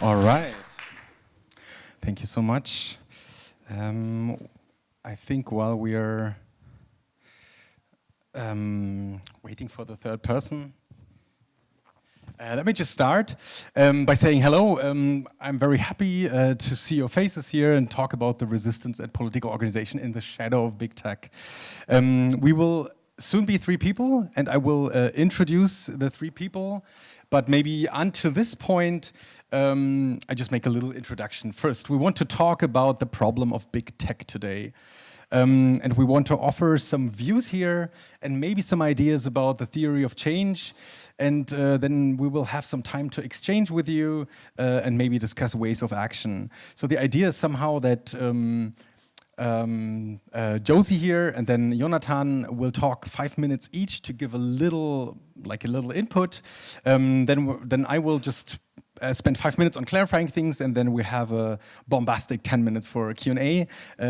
All right. Thank you so much. I think while we are waiting for the third person, let me just start by saying hello. I'm very happy to see your faces here and talk about the resistance and political organization in the shadow of big tech. We will soon be three people, and I will introduce the three people. But maybe until this point, I just make a little introduction. First, we want to talk about the problem of big tech today. And we want to offer some views here and maybe some ideas about the theory of change. And then we will have some time to exchange with you and maybe discuss ways of action. So the idea is somehow that Josie here and then Yonatan will talk 5 minutes each to give a little input. Then I will just spend 5 minutes on clarifying things, and then we have a bombastic 10 minutes for a Q&A.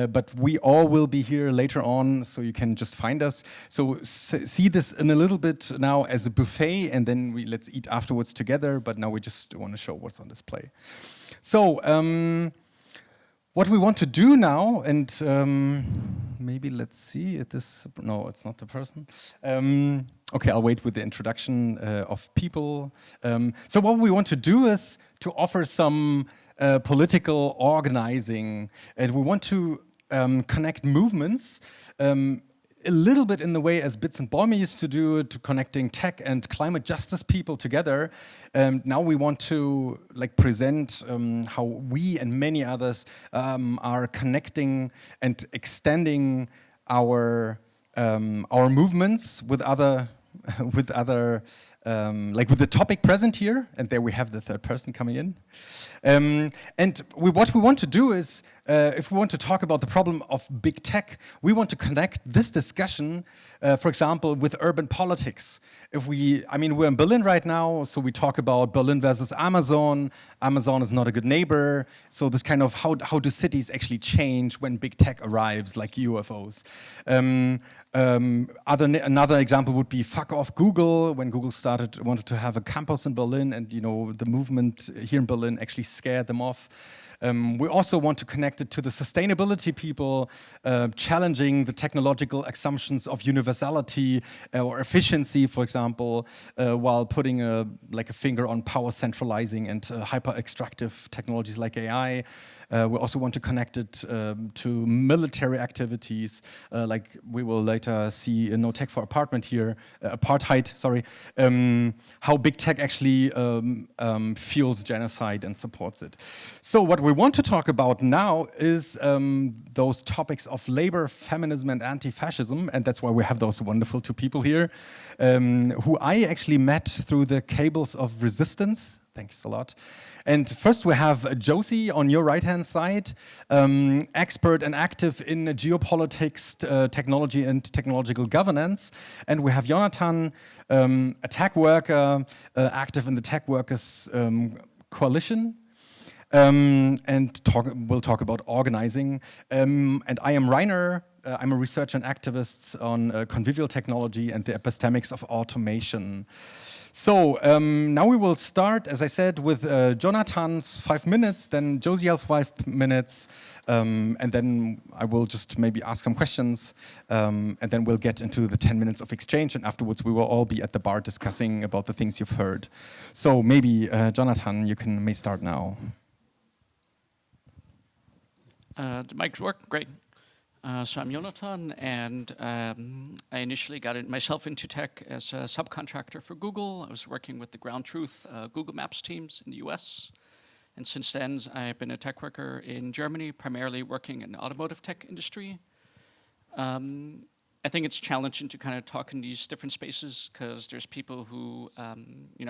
But we all will be here later on, so you can just find us. So see this in a little bit now as a buffet, and then let's eat afterwards together. But now we just want to show what's on display. So what we want to do now, and maybe let's see if this, no, it's not the person. Okay, I'll wait with the introduction of people. So what we want to do is to offer some political organizing, and we want to connect movements a little bit in the way as Bits and Balmy used to do, to connecting tech and climate justice people together. Now we want to present how we and many others are connecting and extending our movements with other with the topic present here, and there we have the third person coming in. What we want to do is, if we want to talk about the problem of big tech, we want to connect this discussion, for example, with urban politics. We're in Berlin right now, so we talk about Berlin versus Amazon. Amazon is not a good neighbor. So this kind of how do cities actually change when big tech arrives, like UFOs. Another example would be fuck off Google, when Google wanted to have a campus in Berlin, and the movement here in Berlin actually scared them off. We also want to connect it to the sustainability people, challenging the technological assumptions of universality or efficiency, for example, while putting a finger on power centralizing and hyper-extractive technologies like AI. We also want to connect it to military activities, like we will later see in No Tech for Apartheid, sorry, how big tech actually fuels genocide and supports it. So what we want to talk about now is those topics of labor, feminism, and anti-fascism, and that's why we have those wonderful two people here, who I actually met through the cables of resistance. Thanks a lot. And first we have Josie on your right-hand side, expert and active in geopolitics, technology and technological governance. And we have Yonatan, a tech worker, active in the Tech Workers Coalition. We'll talk about organizing. And I am Rainer. I'm a researcher and activist on convivial technology and the epistemics of automation. So now we will start, as I said, with Jonatan's 5 minutes, then Josie has 5 minutes, and then I will just maybe ask some questions, and then we'll get into the 10 minutes of exchange, and afterwards we will all be at the bar discussing about the things you've heard. So maybe, Jonathan, you may start now. The mics work? Great. So I'm Yonatan, and I initially got myself into tech as a subcontractor for Google. I was working with the Ground Truth Google Maps teams in the US. And since then, I've been a tech worker in Germany, primarily working in the automotive tech industry. I think it's challenging to kind of talk in these different spaces because there's people who,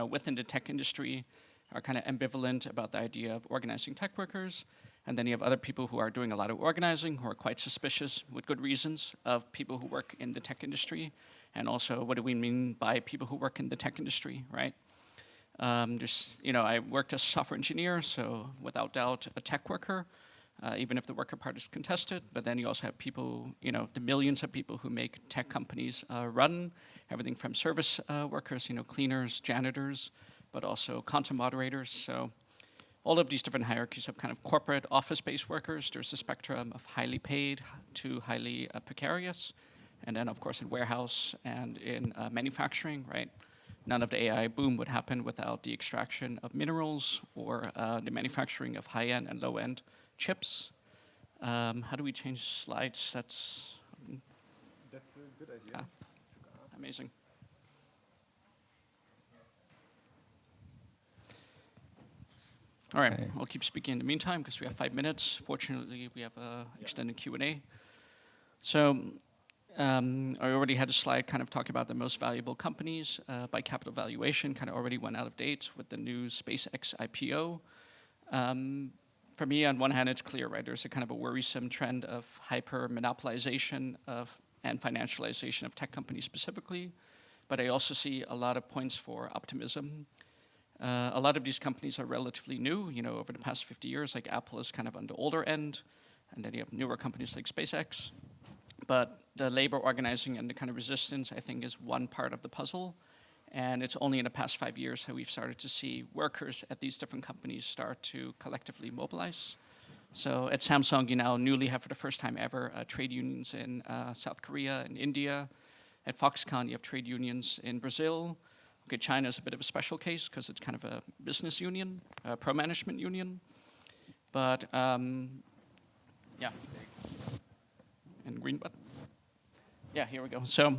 within the tech industry are kind of ambivalent about the idea of organizing tech workers. And then you have other people who are doing a lot of organizing, who are quite suspicious, with good reasons, of people who work in the tech industry. And also, what do we mean by people who work in the tech industry, right? I worked as a software engineer, so without doubt, a tech worker, even if the worker part is contested. But then you also have people, the millions of people who make tech companies run, everything from service workers, cleaners, janitors, but also content moderators. So all of these different hierarchies of kind of corporate office-based workers. There's a spectrum of highly paid to highly precarious. And then, of course, in warehouse and in manufacturing, right? None of the AI boom would happen without the extraction of minerals or the manufacturing of high-end and low-end chips. How do we change slides? That's a good idea. Amazing. All right, I'll keep speaking in the meantime because we have 5 minutes. Fortunately, we have an extended Q&A. So I already had a slide kind of talking about the most valuable companies by capital valuation, kind of already went out of date with the new SpaceX IPO. For me, on one hand, it's clear, right? There's a kind of a worrisome trend of hyper-monopolization and financialization of tech companies specifically. But I also see a lot of points for optimism. A lot of these companies are relatively new, over the past 50 years, like Apple is kind of on the older end, and then you have newer companies like SpaceX. But the labor organizing and the kind of resistance, I think, is one part of the puzzle. And it's only in the past 5 years that we've started to see workers at these different companies start to collectively mobilize. So at Samsung, you now newly have, for the first time ever, trade unions in South Korea and India. At Foxconn, you have trade unions in Brazil. Okay, China is a bit of a special case because it's kind of a business union, a pro-management union. But, yeah. And green button. Yeah, here we go. So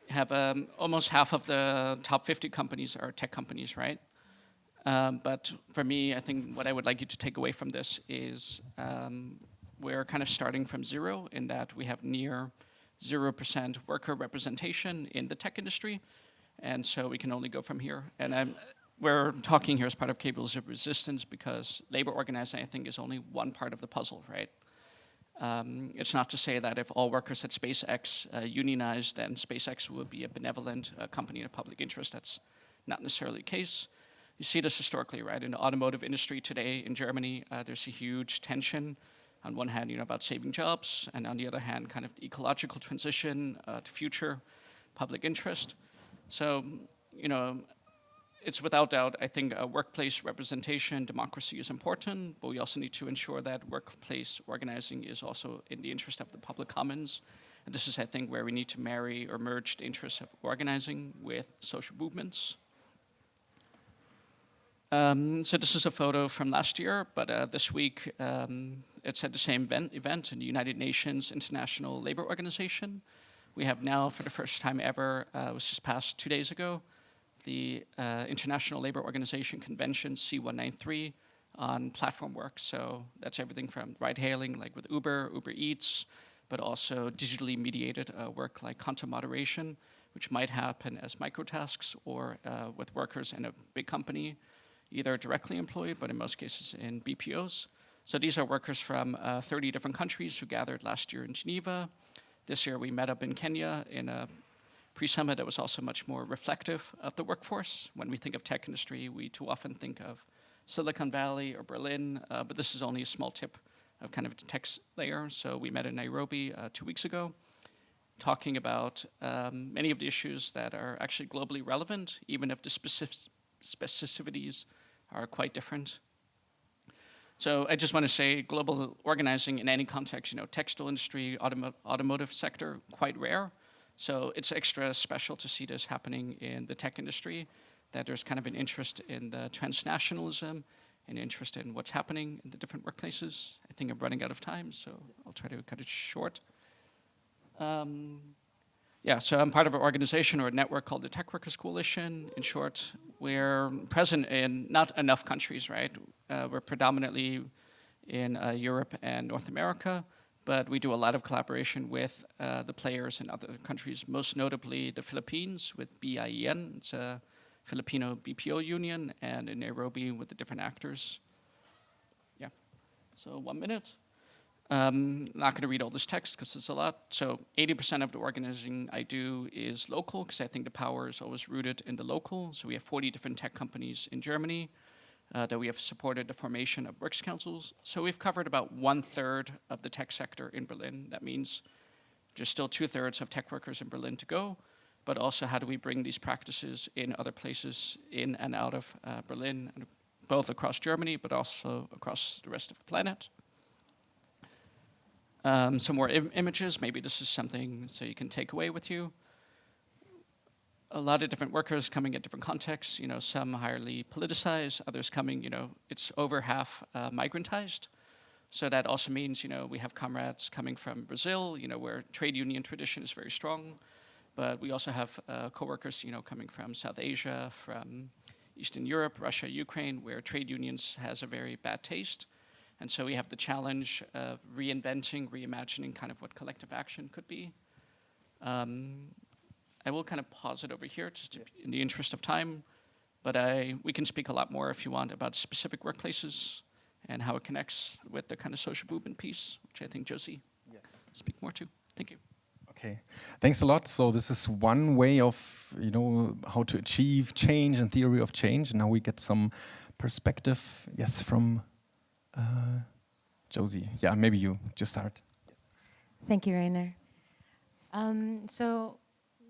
have almost half of the top 50 companies are tech companies, right? But for me, I think what I would like you to take away from this is we're kind of starting from zero in that we have near 0% worker representation in the tech industry. And so we can only go from here. And we're talking here as part of cables of resistance because labor organizing, I think, is only one part of the puzzle, right? It's not to say that if all workers at SpaceX unionized, then SpaceX would be a benevolent company in a public interest. That's not necessarily the case. You see this historically, right? In the automotive industry today in Germany, there's a huge tension. On one hand, about saving jobs, and on the other hand, kind of the ecological transition to future public interest. So, it's without doubt, I think, workplace representation, democracy is important, but we also need to ensure that workplace organizing is also in the interest of the public commons. And this is, I think, where we need to marry or merge the interests of organizing with social movements. So this is a photo from last year, but this week it's at the same event in the United Nations International Labour Organization. We have now, for the first time ever, it was just passed 2 days ago, the International Labour Organization Convention C193 on platform work. So that's everything from ride-hailing, like with Uber Eats, but also digitally mediated work like content moderation, which might happen as microtasks or with workers in a big company, either directly employed, but in most cases in BPOs. So these are workers from 30 different countries who gathered last year in Geneva. This year we met up in Kenya in a pre-summit that was also much more reflective of the workforce. When we think of tech industry, we too often think of Silicon Valley or Berlin, but this is only a small tip of kind of the tech layer. So we met in Nairobi 2 weeks ago, talking about many of the issues that are actually globally relevant, even if the specificities are quite different. So I just want to say global organizing in any context, textile industry, automotive sector, quite rare. So it's extra special to see this happening in the tech industry, that there's kind of an interest in the transnationalism, an interest in what's happening in the different workplaces. I think I'm running out of time, so I'll try to cut it short. Yeah, so I'm part of an organization or a network called the Tech Workers Coalition. In short, we're present in not enough countries, right? We're predominantly in Europe and North America, but we do a lot of collaboration with the players in other countries, most notably the Philippines with BIEN. It's a Filipino BPO union, and in Nairobi with the different actors. Yeah, so 1 minute. Not going to read all this text because it's a lot. So 80% of the organizing I do is local because I think the power is always rooted in the local. So we have 40 different tech companies in Germany that we have supported the formation of works councils. So we've covered about 1/3 of the tech sector in Berlin. That means there's still 2/3 of tech workers in Berlin to go. But also, how do we bring these practices in other places in and out of Berlin? And both across Germany, but also across the rest of the planet. Some more images, maybe this is something so you can take away with you. A lot of different workers coming at different contexts, some highly politicized, others coming, it's over half migrantized. So that also means, we have comrades coming from Brazil, where trade union tradition is very strong. But we also have coworkers, coming from South Asia, from Eastern Europe, Russia, Ukraine, where trade unions has a very bad taste. And so we have the challenge of reinventing, reimagining kind of what collective action could be. I will kind of pause it over here just in the interest of time, but we can speak a lot more if you want about specific workplaces and how it connects with the kind of social movement piece, which I think Josie speak more to. Thank you. Okay, thanks a lot. So this is one way of, how to achieve change and theory of change. And now we get some perspective, yes, from Josie. Yeah, maybe you just start. Thank you, Rainer. So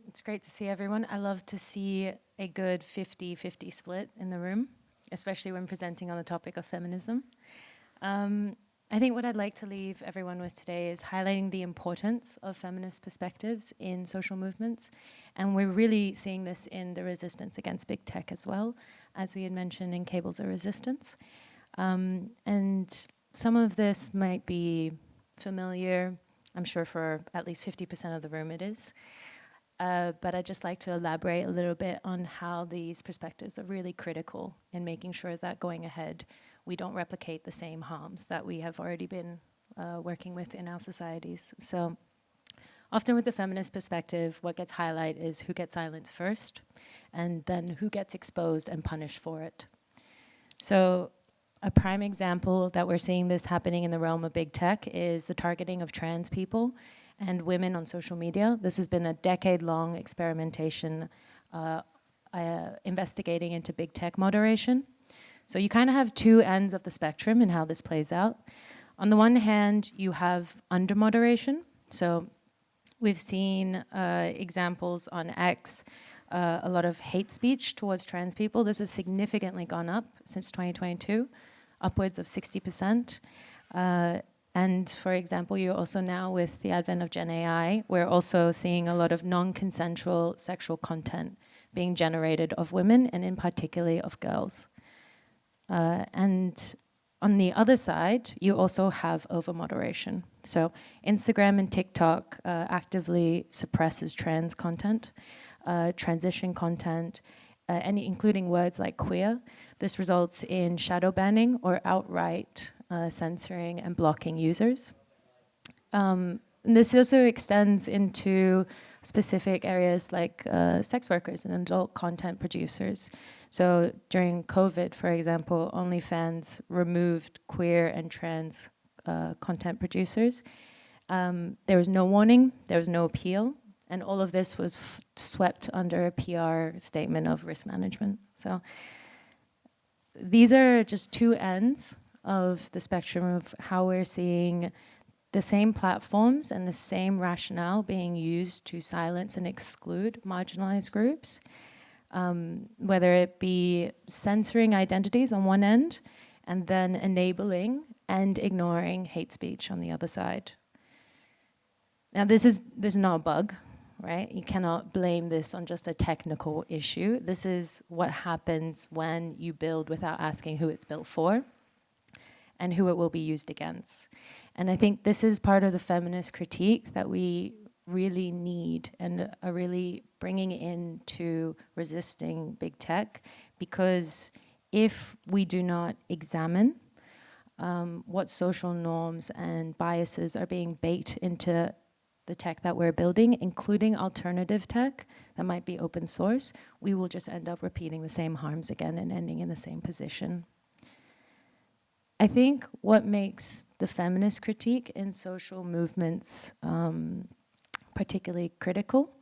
it's great to see everyone. I love to see a good 50-50 split in the room, especially when presenting on the topic of feminism. I think what I'd like to leave everyone with today is highlighting the importance of feminist perspectives in social movements. And we're really seeing this in the resistance against big tech as well, as we had mentioned in Cables of Resistance. And some of this might be familiar. I'm sure for at least 50% of the room it is. But I'd just like to elaborate a little bit on how these perspectives are really critical in making sure that going ahead, we don't replicate the same harms that we have already been working with in our societies. So often with the feminist perspective, what gets highlighted is who gets silenced first, and then who gets exposed and punished for it. So a prime example that we're seeing this happening in the realm of big tech is the targeting of trans people and women on social media. This has been a decade-long experimentation investigating into big tech moderation. So you kind of have two ends of the spectrum in how this plays out. On the one hand, you have under-moderation. So we've seen examples on X, a lot of hate speech towards trans people. This has significantly gone up since 2022, upwards of 60%. And for example, you're also now with the advent of Gen AI, we're also seeing a lot of non-consensual sexual content being generated of women and in particularly of girls. And on the other side, you also have over-moderation. So Instagram and TikTok actively suppresses trans content, transition content, and including words like queer. This results in shadow banning or outright censoring and blocking users. And this also extends into specific areas like sex workers and adult content producers. So during COVID, for example, OnlyFans removed queer and trans content producers. There was no warning, there was no appeal, and all of this was swept under a PR statement of risk management. So these are just two ends of the spectrum of how we're seeing the same platforms and the same rationale being used to silence and exclude marginalized groups, whether it be censoring identities on one end and then enabling and ignoring hate speech on the other side. Now this is not a bug, right? You cannot blame this on just a technical issue. This is what happens when you build without asking who it's built for and who it will be used against. And I think this is part of the feminist critique that we really need and are really bringing into resisting big tech, because if we do not examine what social norms and biases are being baked into the tech that we're building, including alternative tech that might be open source, we will just end up repeating the same harms again and ending in the same position. I think what makes the feminist critique in social movements particularly critical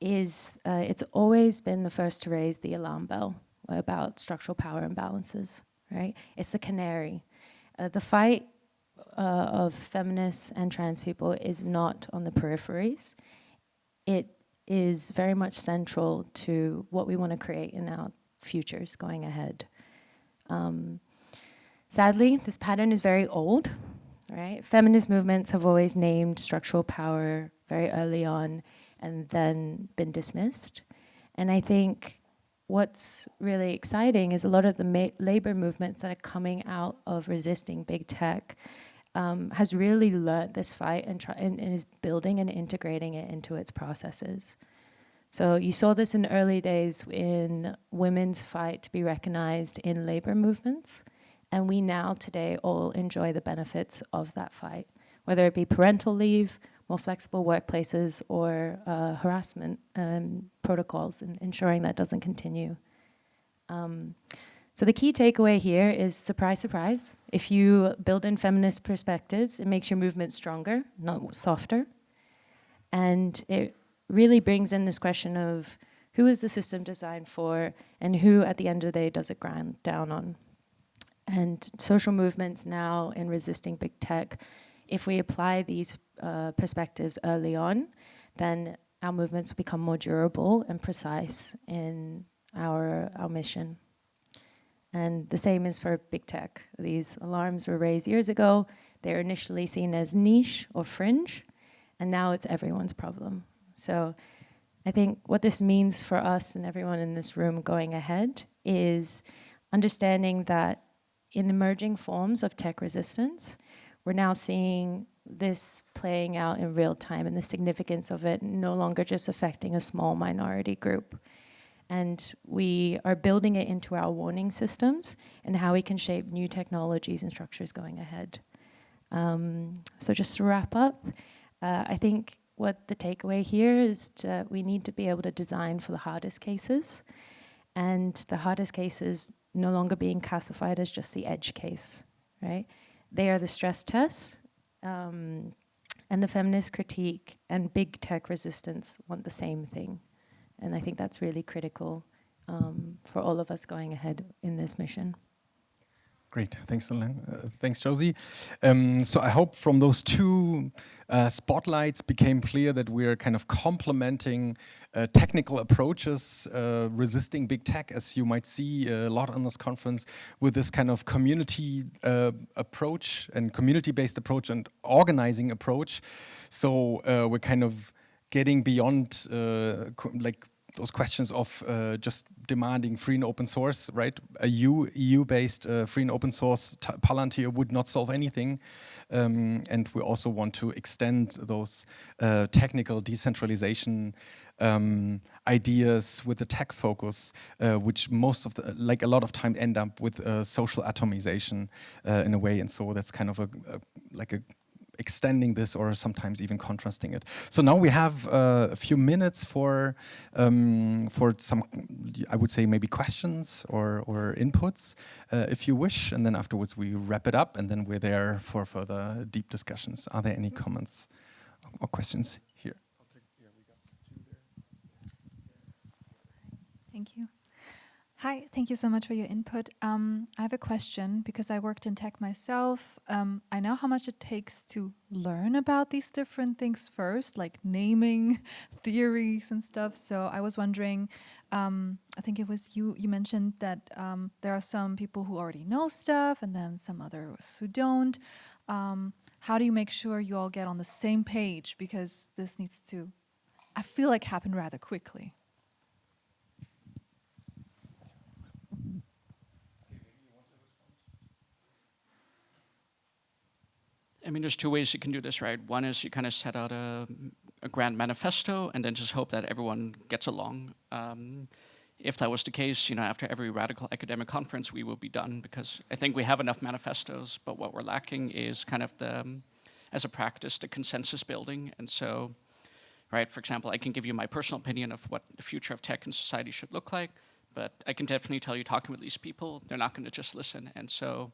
is it's always been the first to raise the alarm bell about structural power imbalances, right? It's the canary. The fight of feminists and trans people is not on the peripheries. It is very much central to what we want to create in our futures going ahead. Sadly, this pattern is very old, right? Feminist movements have always named structural power very early on and then been dismissed. And I think what's really exciting is a lot of the labor movements that are coming out of resisting big tech has really learned this fight and is building and integrating it into its processes. So you saw this in early days in women's fight to be recognized in labor movements. And we now today all enjoy the benefits of that fight, whether it be parental leave, more flexible workplaces, or harassment protocols, and ensuring that doesn't continue. So the key takeaway here is, surprise, surprise, if you build in feminist perspectives, it makes your movement stronger, not softer. And it really brings in this question of who is the system designed for and who at the end of the day does it grind down on. And social movements now in resisting big tech, if we apply these perspectives early on, then our movements will become more durable and precise in our mission. And the same is for big tech. These alarms were raised years ago. They were initially seen as niche or fringe, and now it's everyone's problem. So I think what this means for us and everyone in this room going ahead is understanding that in emerging forms of tech resistance, we're now seeing this playing out in real time and the significance of it no longer just affecting a small minority group. And we are building it into our warning systems and how we can shape new technologies and structures going ahead. So just to wrap up, I think what the takeaway here is we need to be able to design for the hardest cases, and the hardest cases no longer being classified as just the edge case, right? They are the stress tests, and the feminist critique and big tech resistance want the same thing. And I think that's really critical for all of us going ahead in this mission. Great, thanks, thanks, Josie. So I hope from those two spotlights became clear that we're kind of complementing technical approaches, resisting big tech, as you might see a lot on this conference, with this kind of community approach and community-based approach and organizing approach. So we're kind of getting beyond like those questions of just demanding free and open source, right? A EU-based free and open source Palantir would not solve anything. And we also want to extend those technical decentralization ideas with a tech focus, which most of the, like a lot of time end up with social atomization in a way. And so that's kind of like a extending this or sometimes even contrasting it. So now we have a few minutes for some, I would say maybe questions or inputs, if you wish, and then afterwards we wrap it up and then we're there for further deep discussions. Are there any comments or questions here? We got two there. Thank you. Hi, thank you so much for your input. I have a question because I worked in tech myself. I know how much it takes to learn about these different things first, like naming theories and stuff. So I was wondering, I think it was you mentioned that there are some people who already know stuff and then some others who don't. How do you make sure you all get on the same page? Because this needs to, I feel like, happen rather quickly. I mean, there's two ways you can do this, right? One is you kind of set out a grand manifesto and then just hope that everyone gets along. If that was the case, you know, after every radical academic conference, we will be done, because I think we have enough manifestos, but what we're lacking is kind of the, as a practice, the consensus building. And so, right, for example, I can give you my personal opinion of what the future of tech and society should look like, but I can definitely tell you, talking with these people, they're not going to just listen. And so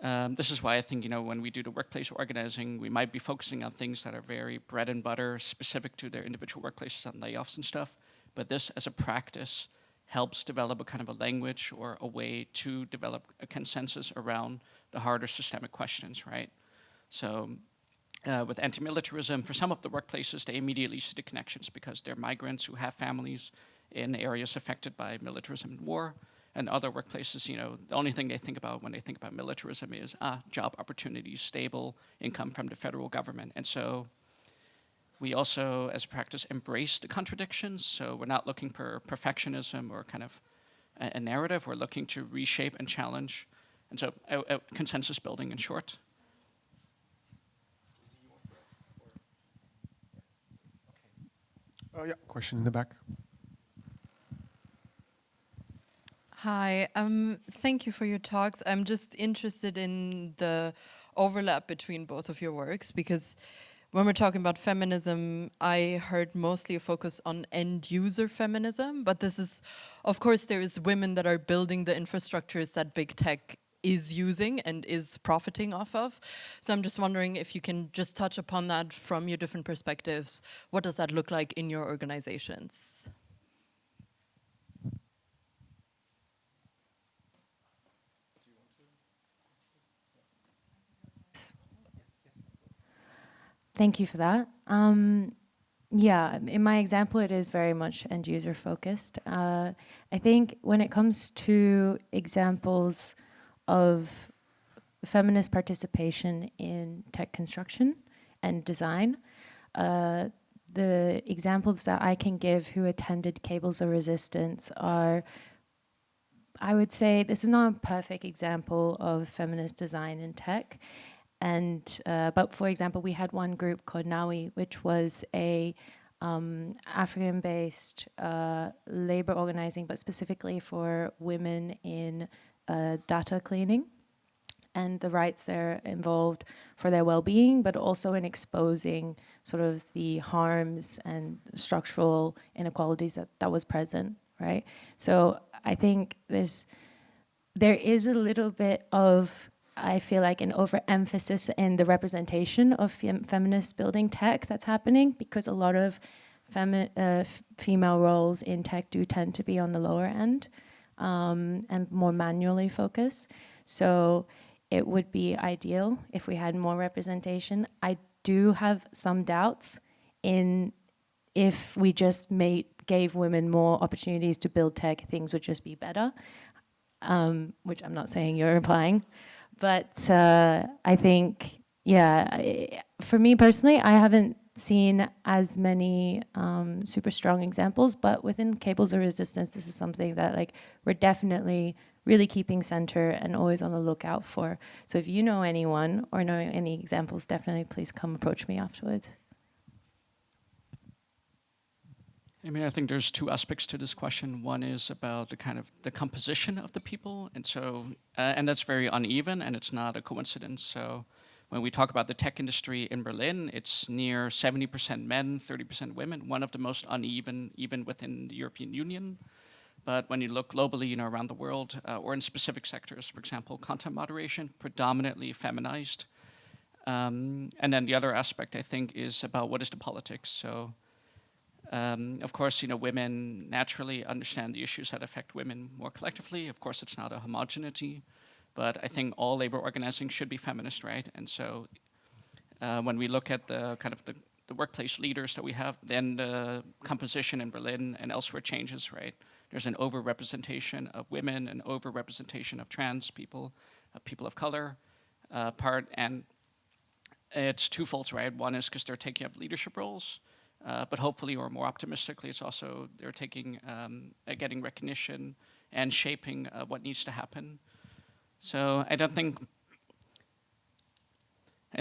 this is why I think, you know, when we do the workplace organizing, we might be focusing on things that are very bread and butter, specific to their individual workplaces and layoffs and stuff. But this, as a practice, helps develop a kind of a language or a way to develop a consensus around the harder systemic questions, right? So with anti-militarism, for some of the workplaces, they immediately see the connections because they're migrants who have families in areas affected by militarism and war. And other workplaces, the only thing they think about when they think about militarism is job opportunities, stable income from the federal government. And so we also, as a practice, embrace the contradictions. So we're not looking for perfectionism or kind of a narrative. We're looking to reshape and challenge. And so consensus building, in short. Oh yeah, question in the back. Hi, thank you for your talks. I'm just interested in the overlap between both of your works, because when we're talking about feminism, I heard mostly a focus on end user feminism, but this is, of course, there is women that are building the infrastructures that big tech is using and is profiting off of. So I'm just wondering if you can just touch upon that from your different perspectives. What does that look like in your organizations? Thank you for that. Yeah, in my example, it is very much end user focused. I think when it comes to examples of feminist participation in tech construction and design, the examples that I can give who attended Cables of Resistance are, I would say, this is not a perfect example of feminist design in tech. But for example, we had one group called NAWI, which was a African-based labor organizing, but specifically for women in data cleaning and the rights there involved for their well-being, but also in exposing sort of the harms and structural inequalities that was present, right? So I think there is a little bit of, I feel like, an overemphasis in the representation of feminist building tech that's happening, because a lot of female roles in tech do tend to be on the lower end and more manually focused. So it would be ideal if we had more representation. I do have some doubts in if we just gave women more opportunities to build tech, things would just be better, which I'm not saying you're implying. But I think, yeah, for me personally, I haven't seen as many super strong examples, but within Cables of Resistance, this is something that we're definitely really keeping center and always on the lookout for. So if you know anyone or know any examples, definitely please come approach me afterwards. I mean, I think there's two aspects to this question. One is about the composition of the people, and so and that's very uneven, and it's not a coincidence. So when we talk about the tech industry in Berlin, it's near 70% men, 30% women, one of the most uneven even within the European Union. But when you look globally, around the world, or in specific sectors, for example, content moderation, predominantly feminized. And then the other aspect, I think, is about what is the politics. So of course, women naturally understand the issues that affect women more collectively. Of course, it's not a homogeneity, but I think all labor organizing should be feminist, right? And so when we look at the workplace leaders that we have, then the composition in Berlin and elsewhere changes, right? There's an overrepresentation of women, an overrepresentation of trans people, people of color, and it's twofold, right? One is because they're taking up leadership roles, but hopefully, or more optimistically, it's also they're getting recognition and shaping what needs to happen. So I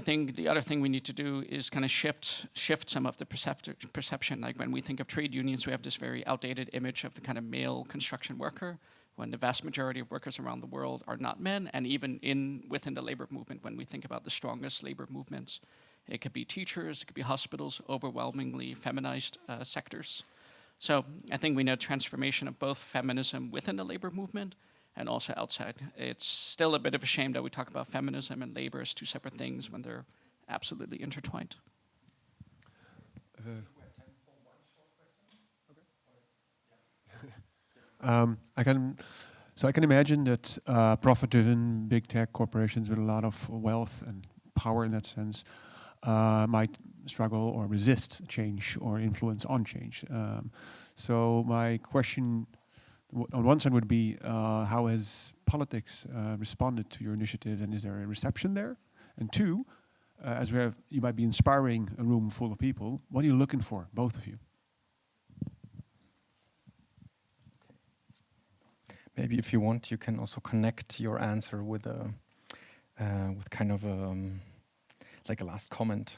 think the other thing we need to do is kind of shift some of the perception. Like when we think of trade unions, we have this very outdated image of the kind of male construction worker, when the vast majority of workers around the world are not men, and even within the labor movement, when we think about the strongest labor movements, it could be teachers, it could be hospitals, overwhelmingly feminized sectors. So I think we need a transformation of both feminism within the labor movement and also outside. It's still a bit of a shame that we talk about feminism and labor as two separate things when they're absolutely intertwined. I can imagine that profit-driven big tech corporations with a lot of wealth and power in that sense might struggle or resist change or influence on change. So my question On one side would be how has politics responded to your initiative, and is there a reception there? And two, as you might be inspiring a room full of people. What are you looking for, both of you? Maybe if you want, you can also connect your answer with a with kind of like a last comment.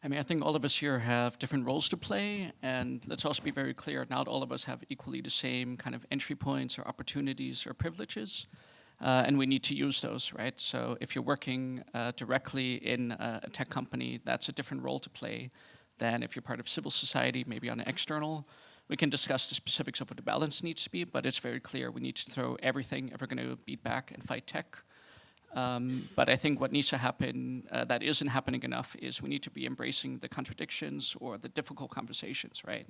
I mean, I think all of us here have different roles to play, and let's also be very clear, not all of us have equally the same kind of entry points or opportunities or privileges, and we need to use those, right? So if you're working directly in a tech company, that's a different role to play than if you're part of civil society, maybe on an external. We can discuss the specifics of what the balance needs to be, but it's very clear we need to throw everything if we're going to beat back and fight tech. But I think what needs to happen that isn't happening enough is we need to be embracing the contradictions or the difficult conversations, right?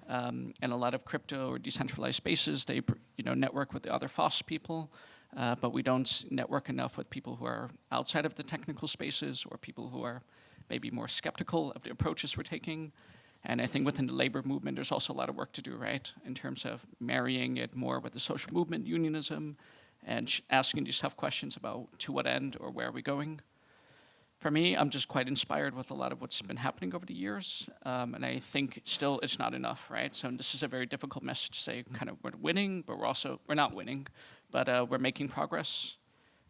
And a lot of crypto or decentralized spaces, they network with the other FOSS people, but we don't network enough with people who are outside of the technical spaces or people who are maybe more skeptical of the approaches we're taking. And I think within the labor movement, there's also a lot of work to do, right? In terms of marrying it more with the social movement, unionism, and asking these tough questions about to what end or where are we going. For me, I'm just quite inspired with a lot of what's been happening over the years. And I think still it's not enough, right? So this is a very difficult message to say kind of we're winning, but we're not winning, but we're making progress.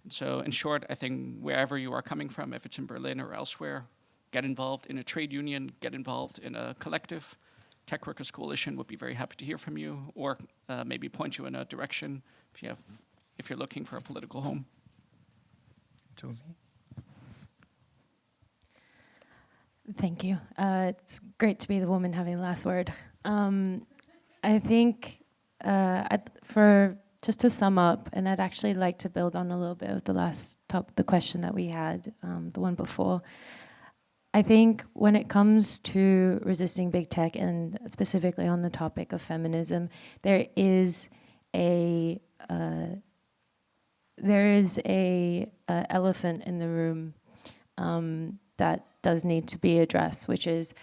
And so in short, I think wherever you are coming from, if it's in Berlin or elsewhere, get involved in a trade union, get involved in a collective. Tech Workers Coalition would be very happy to hear from you, or maybe point you in a direction if you're looking for a political home. Josie? Thank you. It's great to be the woman having the last word. I think just to sum up, and I'd actually like to build on a little bit of the question that we had, the one before. I think when it comes to resisting big tech, and specifically on the topic of feminism, there is a elephant in the room that does need to be addressed, which is,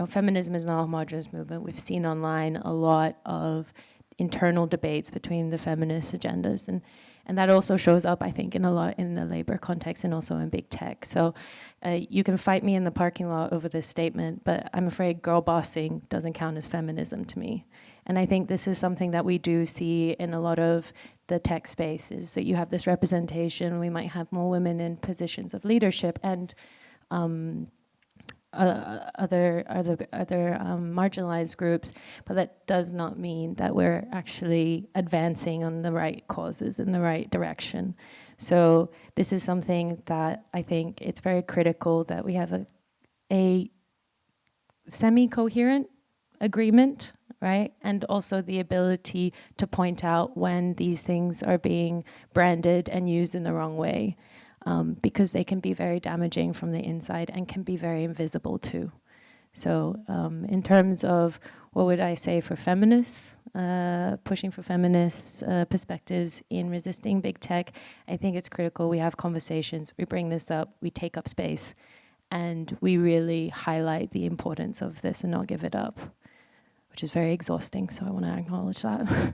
feminism is not a homogenous movement. We've seen online a lot of internal debates between the feminist agendas, and that also shows up, I think, in the labor context and also in big tech. So you can fight me in the parking lot over this statement, but I'm afraid girl bossing doesn't count as feminism to me. And I think this is something that we do see in a lot of the tech space, is that you have this representation. We might have more women in positions of leadership and other marginalized groups, but that does not mean that we're actually advancing on the right causes in the right direction. So this is something that I think it's very critical that we have a semi-coherent agreement, right? And also the ability to point out when these things are being branded and used in the wrong way. Because they can be very damaging from the inside and can be very invisible too. So in terms of what would I say for feminists, pushing for feminist perspectives in resisting big tech, I think it's critical we have conversations, we bring this up, we take up space, and we really highlight the importance of this and not give it up, which is very exhausting, so I want to acknowledge that.